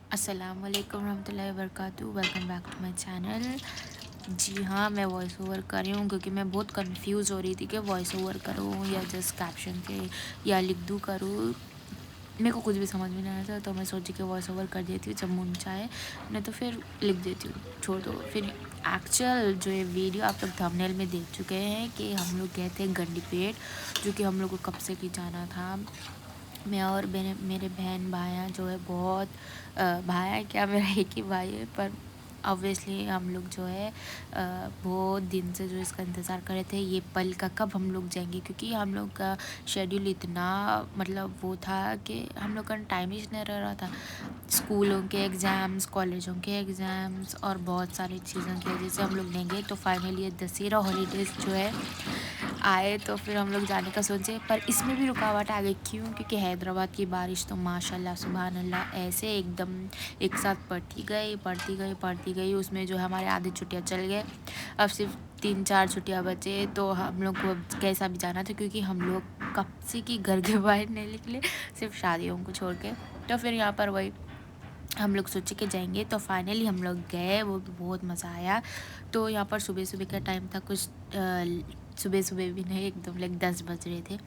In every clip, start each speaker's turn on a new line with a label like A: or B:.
A: अस्सलाम वालेकुम रहमतुल्लाहि वबरकातुहू। Welcome back to my channel. जी हाँ, मैं वॉइस ओवर कर रही हूँ क्योंकि मैं बहुत कंफ्यूज हो रही थी कि वॉइस ओवर करूँ या जस्ट कैप्शन के या लिख दूँ करूँ। मेरे को कुछ भी समझ में नहीं आ रहा था, तो मैं सोची कि वॉइस ओवर कर देती हूँ जब मूड चाहे, नहीं तो फिर लिख देती हूँ, छोड़ दो। फिर एक्चुअल जो ये वीडियो आप लोग थंबनेल में देख चुके हैं कि हम लोग गए थे गंडी पेट, जो कि हम लोग को कब से की जाना था। मैं और मेरे बहन भाइयाँ जो है बहुत भाया क्या, मेरा एक ही भाई है, पर ऑब्वियसली हम लोग जो है बहुत दिन से जो इसका इंतज़ार कर रहे थे ये पल का, कब हम लोग जाएंगे, क्योंकि हम लोग का शेड्यूल इतना मतलब वो था कि हम लोग का टाइम ही नहीं रह रहा था। स्कूलों के एग्ज़ाम्स, कॉलेजों के एग्ज़ाम्स और बहुत सारी चीज़ों की वजह से हम लोग नहीं गए। तो फाइनली ये दशहरा हॉलीडेज़ जो है आए, तो फिर हम लोग जाने का सोचे, पर इसमें भी रुकावट आ गई। क्यों? क्योंकि हैदराबाद की बारिश तो माशाल्लाह सुभान अल्लाह ऐसे एकदम एक साथ पड़ती गई। उसमें जो हमारे आधी छुट्टियाँ चल गए, अब सिर्फ 3-4 छुट्टियाँ बचे। तो हम लोग को अब कैसा भी जाना था, क्योंकि हम लोग कब से कि घर के बाहर नहीं निकले, सिर्फ शादियों को छोड़ के। तो फिर यहाँ पर वही हम लोग सोचे कि जाएंगे, तो फाइनली हम लोग गए, वो भी बहुत मज़ा आया। तो यहाँ पर सुबह सुबह का टाइम था, कुछ सुबह सुबह भी नहीं, एकदम लाइक 10 बज रहे थे।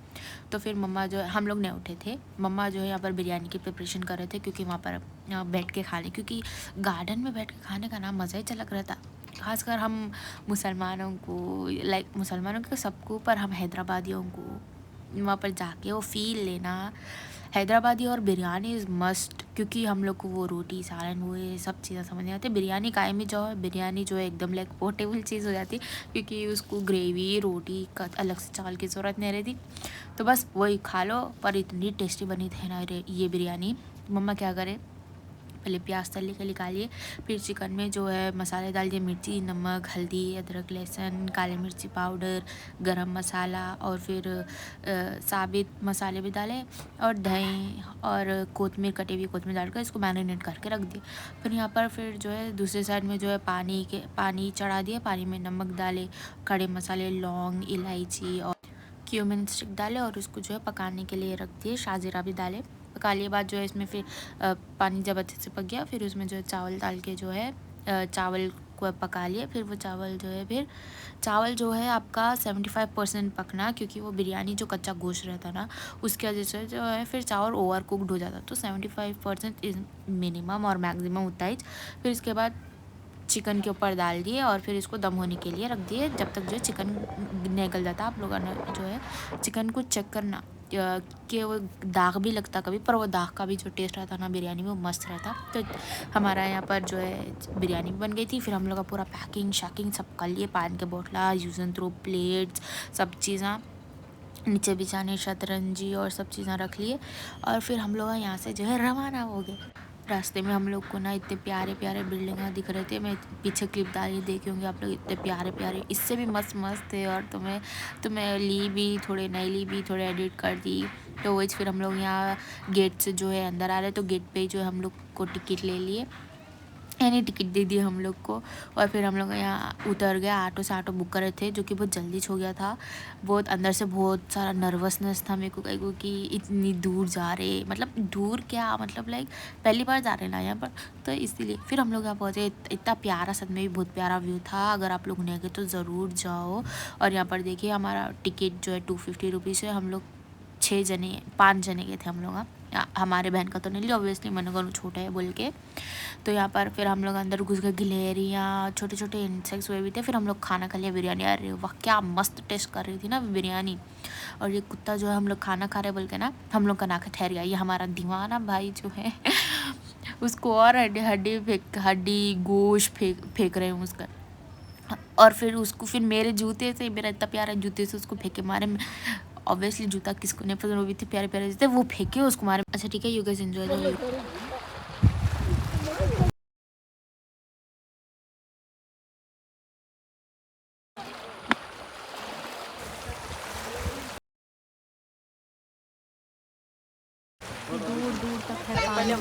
A: तो फिर मम्मा जो है, हम लोग नहीं उठे थे, मम्मा जो है यहाँ पर बिरयानी की प्रिपरेशन कर रहे थे, क्योंकि वहाँ पर बैठ के खाने, क्योंकि गार्डन में बैठ के खाने का ना मज़ा ही अलग रहता। खासकर हम मुसलमानों को, लाइक मुसलमानों को सबको, पर हम हैदराबादियों को वहाँ पर जाके वो फ़ील लेना। हैदराबादी और बिरयानी इज़ मस्ट, क्योंकि हम लोग को वो रोटी सालन वो ये सब चीज़ें समझ नहीं आती। बिरयानी कायमी जो है, बिरयानी जो है एकदम लाइक पोर्टेबल चीज़ हो जाती, क्योंकि उसको ग्रेवी रोटी का अलग से चावल की ज़रूरत नहीं रहती। तो बस वही खा लो। पर इतनी टेस्टी बनी थी ना ये बिरयानी। मम्मा क्या करे, पहले प्याज तल के निकालिए, फिर चिकन में जो है मसाले डाल दिए, मिर्ची, नमक, हल्दी, अदरक, लहसुन, काली मिर्ची पाउडर, गरम मसाला, और फिर साबित मसाले भी डाले, और दही और कोतमीर, कटी हुई कोतमीर डालकर इसको मैरिनेट करके रख दिए। फिर यहाँ पर फिर जो है दूसरे साइड में जो है पानी चढ़ा दिया, पानी में नमक डाले, खड़े मसाले, लौंग, इलायची और क्यूमिन स्टिक डाले, और उसको जो है पकाने के लिए रख दिए, शाहजीरा भी डाले। पका लिए बाद जो है इसमें फिर पानी जब अच्छे से पक गया, फिर उसमें जो है चावल डाल के जो है चावल को पका लिए। फिर वो चावल जो है, फिर चावल जो है आपका 75% पकना, क्योंकि वो बिरयानी जो कच्चा गोश्त रहता ना, उसकी वजह से जो है फिर चावल ओवर कुकड हो जाता। तो 75% इज़ मिनिमम और मैक्सिमम उतना ही। फिर इसके बाद चिकन के ऊपर डाल दिए, और फिर इसको दम होने के लिए रख दिए, जब तक जो है चिकन निकल जाता। आप लोगों ने जो है चिकन को चेक करना कि वो दाग भी लगता कभी, पर वो दाग का भी जो टेस्ट रहता ना बिरयानी में, वो मस्त रहता। तो हमारा यहाँ पर जो है बिरयानी बन गई थी। फिर हम लोग का पूरा पैकिंग शैकिंग सब कर लिए, पानी के बोतला, यूज़ एंड थ्रो प्लेट्स, सब चीज़ें नीचे बिछाने, शतरंजी और सब चीज़ें रख लिए, और फिर हम लोग यहाँ से जो है रवाना हो गए। रास्ते में हम लोग को ना इतने प्यारे प्यारे बिल्डिंग दिख रहे थे। मैं पीछे क्लिप डाली, देखे होंगे आप लोग, इतने प्यारे प्यारे, इससे भी मस्त मस्त थे। और तुम्हें ली भी थोड़े, नहीं ली भी थोड़े, एडिट कर दी। तो वही फिर हम लोग यहाँ गेट से जो है अंदर आ रहे, तो गेट पे जो है हम लोग को टिकट ले लिए, यानी टिकट दे दी हम लोग को। और फिर हम लोग यहाँ उतर गया, ऑटो से ऑटो बुक कर रहे थे, जो कि बहुत जल्दी हो गया था। बहुत अंदर से बहुत सारा नर्वसनेस था मेरे को, कहीं को कि इतनी दूर जा रहे, मतलब दूर क्या, मतलब लाइक पहली बार जा रहे ना यहाँ पर, तो इसीलिए। फिर हम लोग यहाँ पहुँचे, इतना प्यारा, सच में भी बहुत प्यारा व्यू था। अगर आप लोग नहीं गए तो ज़रूर जाओ। और यहाँ पर देखिए हमारा टिकट जो है 250 रुपीज़ है। हम लोग 5 जने गए थे हम लोग। हमारे बहन का तो नहीं लिया ऑब्वियसली, मैंने कहा छोटा है बोल के। तो यहाँ पर फिर हम लोग अंदर घुस गए, गिलहरियाँ, छोटे छोटे इंसेक्ट्स हुए भी थे। फिर हम लोग खाना खा लिया, बिरयानी। अरे वाह, क्या मस्त टेस्ट कर रही थी ना बिरयानी। और ये कुत्ता जो है, हम लोग खाना खा रहे बोल के ना, हम लोग का नाक ठहर गया। ये हमारा दीवाना भाई जो है उसको और हड्डी गोश्त फेंक रहे हैं उसका। और फिर उसको, फिर मेरे जूते से, मेरा इतना प्यारा जूते से उसको फेंके मारे। ऑब्वियसली जूता किसको नहीं पसंद, वो भी थे प्यारे प्यारे जूते, वो फेंके उसको मारे। अच्छा ठीक है, you guys enjoy the view. दूर दूर तक है पानी।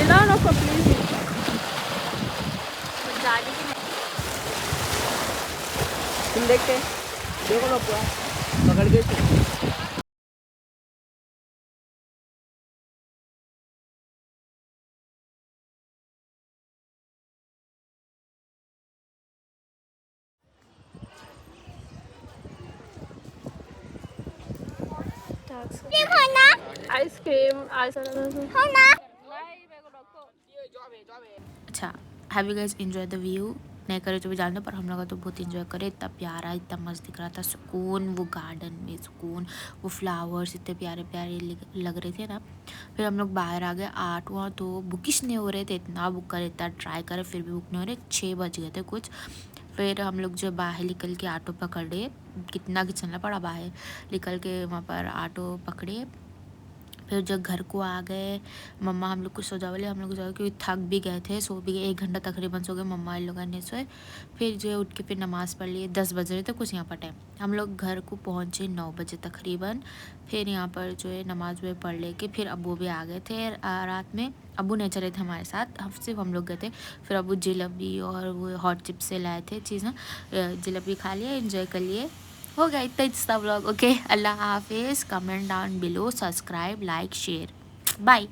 B: बताओ ना को प्लीज। तुम देखते देखो ना पूरा पकड़ के। आइसक्रीम
A: अच्छा, have you guys enjoy the view? नहीं करे तो भी जान दो, पर हम लोग तो बहुत इंजॉय करे। इतना प्यारा, इतना मस्त दिख रहा था, सुकून, वो गार्डन में सुकून, वो फ्लावर्स इतने प्यारे प्यारे लग रहे थे ना। फिर हम लोग बाहर आ गए। 8 हुआ तो बुकिश नहीं हो रहे थे, इतना बुक करे, इतना ट्राई करे, फिर भी बुक नहीं हो रहे। 6 बज गए थे कुछ। फिर हम लोग जो बाहर निकल के ऑटो पकड़े, कितना कि चलना पड़ा बाहर निकल के, वहाँ पर ऑटो पकड़े। फिर जब घर को आ गए, मम्मा हम लोग को सो बोले, हम लोग सो क्योंकि थक भी गए थे, सो भी गए, 1 घंटा तकरीबन सो गए, मम्मा इन लोगों ने सोए। फिर जो है उठ के फिर नमाज़ पढ़ लिए। 10 बज रहे थे कुछ यहाँ पर टाइम। हम लोग घर को पहुँचे 9 बजे तकरीबन। फिर यहाँ पर जो है नमाज में पढ़ ले के फिर अब्बू भी आ गए थे रात में। अब्बू नहीं चले थे हमारे साथ, हम सिर्फ हम लोग गए थे। फिर अब्बू जलेबी और वो हॉट चिप्स से लाए थे चीज़ें, जलेबी खा लिया, इन्जॉय कर लिए। हो गया इतना ही था व्लॉग। ओके, अल्लाह हाफिज़। Comment down below, subscribe, like, share, bye.